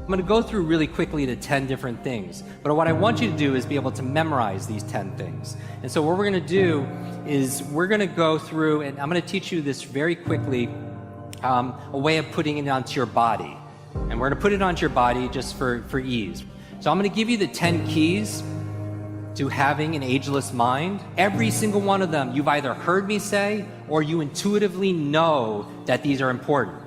I'm going to go through really quickly the 10 different things, but what I want you to do is be able to memorize these 10 things. And so what we're going to do is we're going to go through, and I'm going to teach you this very quickly, a way of putting it onto your body. And we're going to put it onto your body just for ease. So I'm going to give you the 10 keys to having an ageless mind. Every single one of them you've either heard me say or you intuitively know that these are important.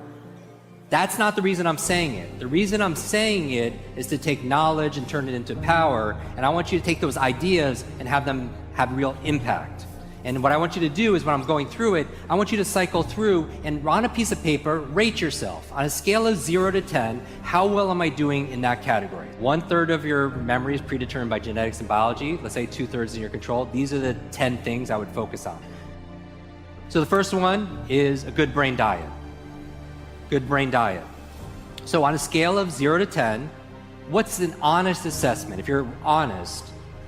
That's not the reason I'm saying it. The reason I'm saying it is to take knowledge and turn it into power, and I want you to take those ideas and have them have real impact. And what I want you to do is when I'm going through it, I want you to cycle through and on a piece of paper, rate yourself. On a scale of 0 to 10, how well am I doing in that category? 1/3 of your memory is predetermined by genetics and biology. Let's say 2/3 in your control. These are the 10 things I would focus on. So the first one is a good brain diet. Good brain diet. So on a scale of 0 to 10, what's an honest assessment? If you're honest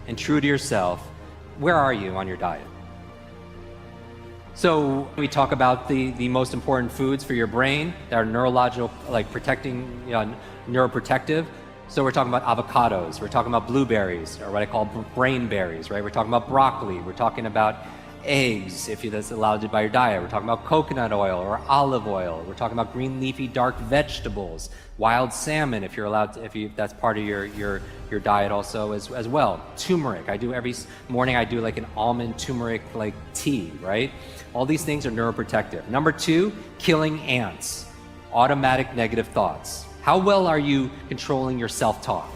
and true to yourself, where are you on your diet? So we talk about the most important foods for your brain that are neurological, like protecting, neuroprotective. So we're talking about avocados, we're talking about blueberries, or what I call brain berries, right? We're talking about broccoli, we're talking about eggs, if that's allowed by your diet. We're talking about coconut oil or olive oil. We're talking about green leafy dark vegetables, wild salmon, if you're allowed to, if that's part of your diet also as well. Turmeric. I do every morning. I do like an almond turmeric like tea, right? All these things are neuroprotective. Number 2, killing ants. Automatic negative thoughts. How well are you controlling your self-talk?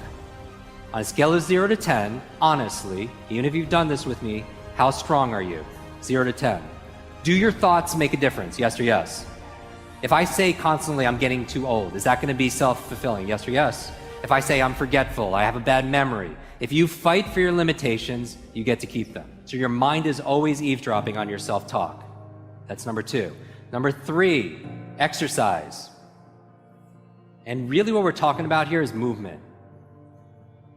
On a scale of 0 to 10, honestly, even if you've done this with me, how strong are you? 0 to 10. Do your thoughts make a difference? Yes or yes? If I say constantly, I'm getting too old, is that going to be self-fulfilling? Yes or yes? If I say I'm forgetful, I have a bad memory, if you fight for your limitations, you get to keep them. So your mind is always eavesdropping on your self-talk. That's number 2. Number 3, exercise. And really what we're talking about here is movement.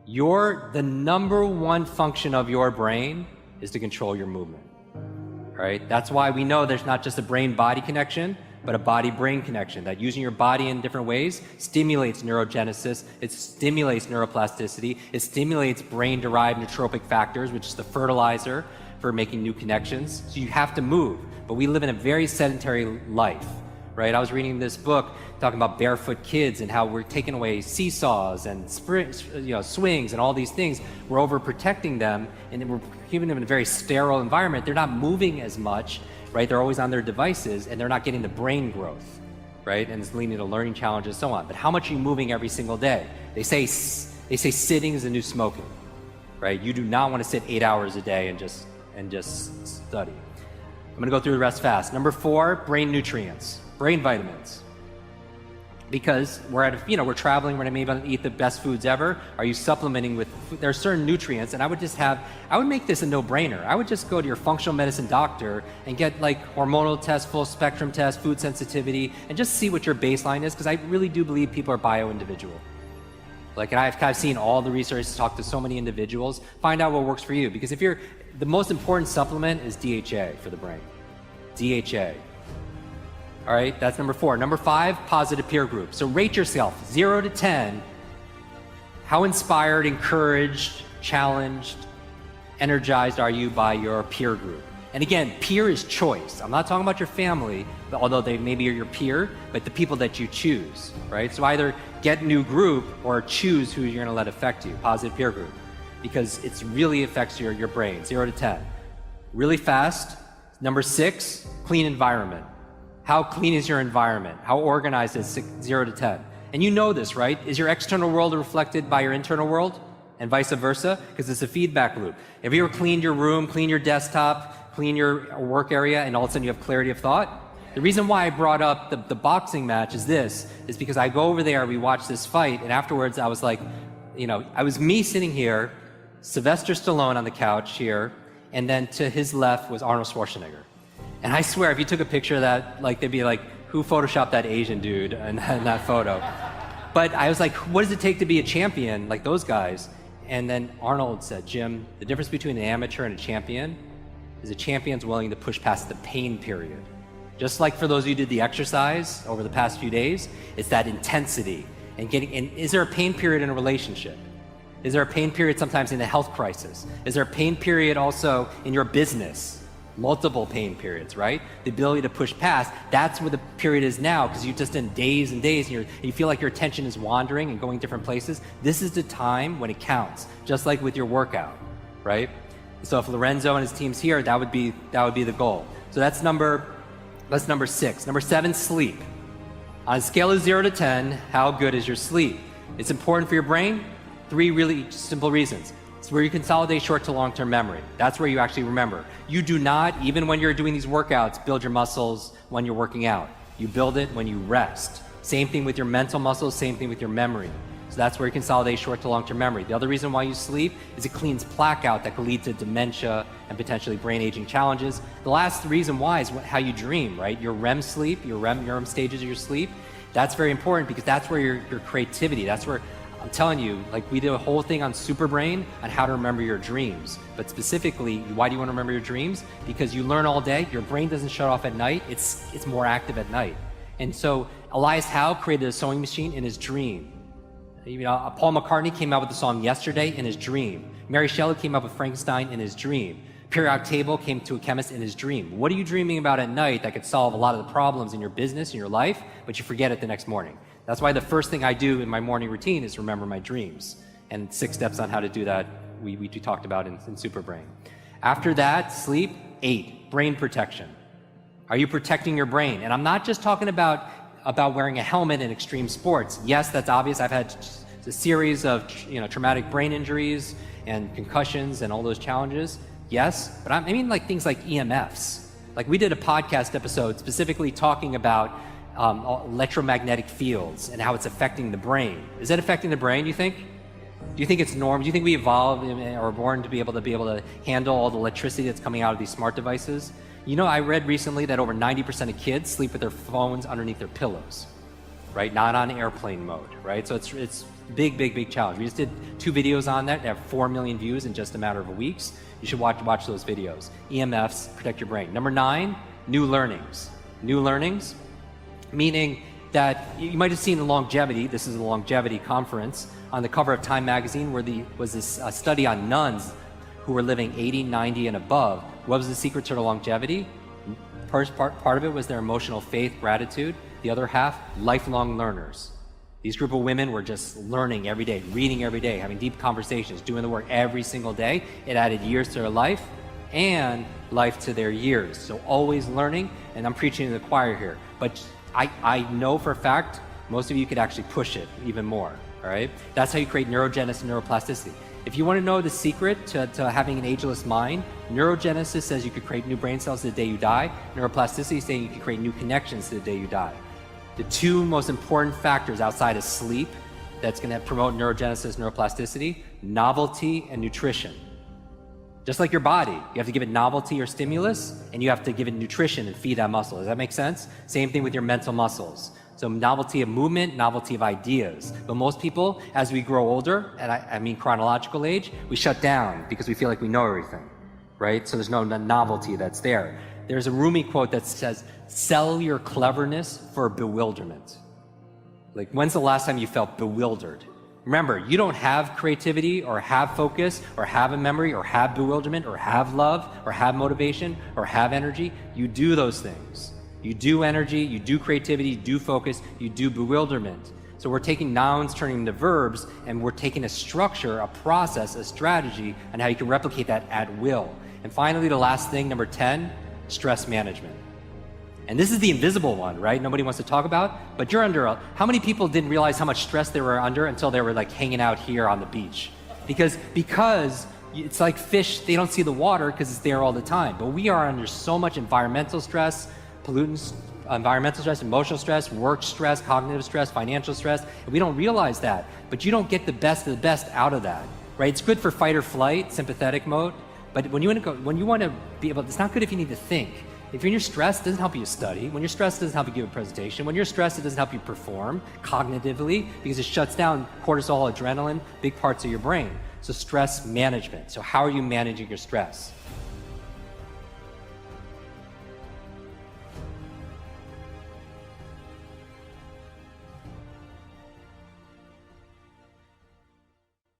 The number 1 function of your brain is to control your movement. All right? That's why we know there's not just a brain-body connection, but a body-brain connection, that using your body in different ways stimulates neurogenesis, it stimulates neuroplasticity, it stimulates brain-derived nootropic factors, which is the fertilizer for making new connections. So you have to move, but we live in a very sedentary life, right? I was reading this book talking about barefoot kids and how we're taking away seesaws and swings and all these things. We're overprotecting them, and we're keeping them in a very sterile environment. They're not moving as much, right? They're always on their devices, and they're not getting the brain growth, right? And it's leading to learning challenges, so on. But how much are you moving every single day? They say sitting is the new smoking, right? You do not want to sit 8 hours a day and just study. I'm going to go through the rest fast. Number 4, brain nutrients, brain vitamins. Because we're traveling, we're maybe going to eat the best foods ever. Are you supplementing with, there are certain nutrients, and I would make this a no-brainer. I would just go to your functional medicine doctor and get like hormonal tests, full spectrum tests, food sensitivity, and just see what your baseline is, because I really do believe people are bio-individual. Like, and I've seen all the research, talk to so many individuals, find out what works for you. Because the most important supplement is DHA for the brain. DHA. All right, that's number 4. Number 5, positive peer group. So rate yourself, 0 to 10. How inspired, encouraged, challenged, energized are you by your peer group? And again, peer is choice. I'm not talking about your family, although they maybe are your peer, but the people that you choose, right? So either get new group or choose who you're gonna let affect you, positive peer group, because it really affects your brain, 0 to 10. Really fast, number 6, clean environment. How clean is your environment? How organized is 0 to 10? And you know this, right? Is your external world reflected by your internal world and vice versa? Because it's a feedback loop. Have you ever cleaned your room, cleaned your desktop, cleaned your work area, and all of a sudden you have clarity of thought? The reason why I brought up the boxing match is because I go over there, we watch this fight, and afterwards I was like, I was me sitting here, Sylvester Stallone on the couch here, and then to his left was Arnold Schwarzenegger. And I swear, if you took a picture of that, like, they'd be like, who photoshopped that Asian dude in that photo? But I was like, what does it take to be a champion like those guys? And then Arnold said, Jim, the difference between an amateur and a champion is a champion's willing to push past the pain period. Just like for those of you who did the exercise over the past few days, it's that intensity. And is there a pain period in a relationship? Is there a pain period sometimes in a health crisis? Is there a pain period also in your business? Multiple pain periods, right? The ability to push past, that's where the period is now, because you're just in days and days, and you feel like your attention is wandering and going different places. This is the time when it counts, just like with your workout, right? So if Lorenzo and his team's here, that would be the goal. So that's number 6. Number 7, sleep. On a scale of 0 to 10, how good is your sleep? It's important for your brain. 3 really simple reasons. It's where you consolidate short to long-term memory. That's where you actually remember. You do not, even when you're doing these workouts, build your muscles when you're working out. You build it when you rest. Same thing with your mental muscles, same thing with your memory. So that's where you consolidate short to long-term memory. The other reason why you sleep is it cleans plaque out that could lead to dementia and potentially brain aging challenges. The last reason why is how you dream, right? Your REM sleep, your REM stages of your sleep, that's very important because that's where your creativity, that's where, I'm telling you, like we did a whole thing on Superbrain on how to remember your dreams. But specifically, why do you want to remember your dreams? Because you learn all day, your brain doesn't shut off at night, it's more active at night. And so Elias Howe created a sewing machine in his dream. You know, Paul McCartney came out with the song Yesterday in his dream. Mary Shelley came up with Frankenstein in his dream. Periodic table came to a chemist in his dream. What are you dreaming about at night that could solve a lot of the problems in your business, in your life, but you forget it the next morning? That's why the first thing I do in my morning routine is remember my dreams. And 6 steps on how to do that we talked about in Superbrain. After that, sleep. 8, brain protection. Are you protecting your brain? And I'm not just talking about wearing a helmet in extreme sports. Yes, that's obvious. I've had a series of traumatic brain injuries and concussions and all those challenges. Yes, but I mean like things like EMFs. Like we did a podcast episode specifically talking about electromagnetic fields and how it's affecting the brain. Is it affecting the brain, do you think? Do you think it's normal? Do you think we evolved or are born to be able to handle all the electricity that's coming out of these smart devices? You know, I read recently that over 90% of kids sleep with their phones underneath their pillows, right? Not on airplane mode, right? So it's big challenge. We just did 2 videos on that. They have 4 million views in just a matter of weeks. You should watch those videos. EMFs, protect your brain. Number 9, new learnings. New learnings, meaning that you might have seen in longevity, this is a longevity conference, on the cover of Time magazine where was this study on nuns who were living 80, 90 and above. What was the secret to their longevity? Part of it was their emotional faith, gratitude. The other half, lifelong learners. These group of women were just learning every day, reading every day, having deep conversations, doing the work every single day. It added years to their life and life to their years. So always learning, and I'm preaching to the choir here. But I know for a fact, most of you could actually push it even more, all right? That's how you create neurogenesis and neuroplasticity. If you want to know the secret to having an ageless mind, neurogenesis says you could create new brain cells the day you die. Neuroplasticity is saying you can create new connections the day you die. The 2 most important factors outside of sleep that's going to promote neurogenesis, neuroplasticity, novelty and nutrition. Just like your body, you have to give it novelty or stimulus, and you have to give it nutrition and feed that muscle. Does that make sense? Same thing with your mental muscles. So novelty of movement, novelty of ideas. But most people, as we grow older, and I mean chronological age, we shut down because we feel like we know everything, right? So there's no novelty that's there. There's a Rumi quote that says, sell your cleverness for bewilderment. Like, when's the last time you felt bewildered? Remember, you don't have creativity or have focus or have a memory or have bewilderment or have love or have motivation or have energy. You do those things. You do energy, you do creativity, you do focus, you do bewilderment. So we're taking nouns, turning them into verbs, and we're taking a structure, a process, a strategy, and how you can replicate that at will. And finally, the last thing, number 10, stress management. And this is the invisible one, right? Nobody wants to talk about, but you're under how many people didn't realize how much stress they were under until they were like hanging out here on the beach? Because it's like fish, they don't see the water because it's there all the time. But we are under so much environmental stress, pollutants, environmental stress, emotional stress, work stress, cognitive stress, financial stress, and we don't realize that. But you don't get the best of the best out of that, right? It's good for fight or flight, sympathetic mode, but when you want to be able, it's not good if you need to think. If you're stressed, it doesn't help you study. When you're stressed, it doesn't help you give a presentation. When you're stressed, it doesn't help you perform cognitively because it shuts down cortisol, adrenaline, big parts of your brain. So stress management. So how are you managing your stress?